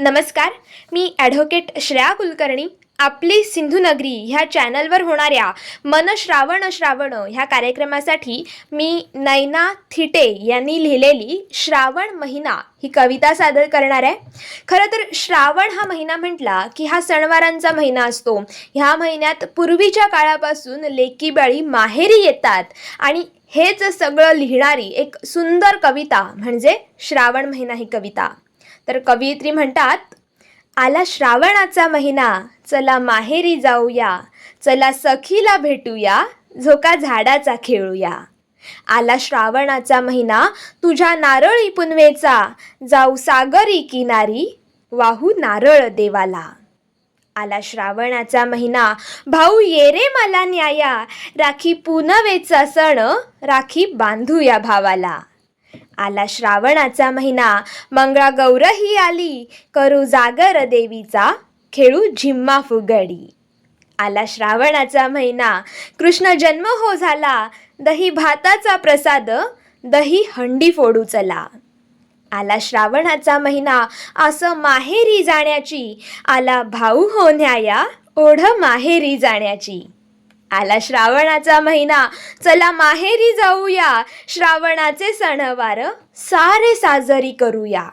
नमस्कार, मी ॲडव्होकेट श्रेया कुलकर्णी. आपली सिंधुनगरी ह्या चॅनलवर होणाऱ्या मन श्रावण ह्या कार्यक्रमासाठी मी नैना थिटे यांनी लिहिलेली श्रावण महिना ही कविता सादर करणार आहे. खरं तर श्रावण हा महिना म्हटला की हा सणवारांचा महिना असतो. ह्या महिन्यात पूर्वीच्या काळापासून लेकी बाळी माहेरी येतात आणि हेच सगळं लिहिणारी एक सुंदर कविता म्हणजे श्रावण महिना ही कविता. तर कवयित्री म्हणतात, आला श्रावणाचा महिना, चला माहेरी जाऊया, चला सखीला भेटूया, झोका झाडाचा खेळूया. आला श्रावणाचा महिना, तुझ्या नारळी पुनवेचा, जाऊ सागरी किनारी, वाहू नारळ देवाला. आला श्रावणाचा महिना, भाऊ ये रे मला न्याया, राखी पुनवेचा सण, राखी बांधूया भावाला. आला श्रावणाचा महिना, मंगळागौर ही आली, करू जागर देवीचा, खेळू झिम्मा फुगडी. आला श्रावणाचा महिना, कृष्ण जन्म हो झाला, दही भाताचा प्रसाद, दही हंडी फोडू चला. आला श्रावणाचा महिना, असं माहेरी जाण्याची, आला भाऊ हो न्याया, ओढ माहेरी जाण्याची. आला श्रावणाचा महिना, चला माहेरी जाऊया, श्रावणाचे सणवार सारे साजरी करूया.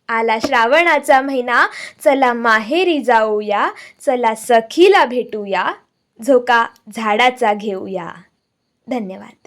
आला श्रावणाचा महिना, चला माहेरी जाऊया, चला सखीला भेटूया, झोका झाडाचा घेऊया. धन्यवाद.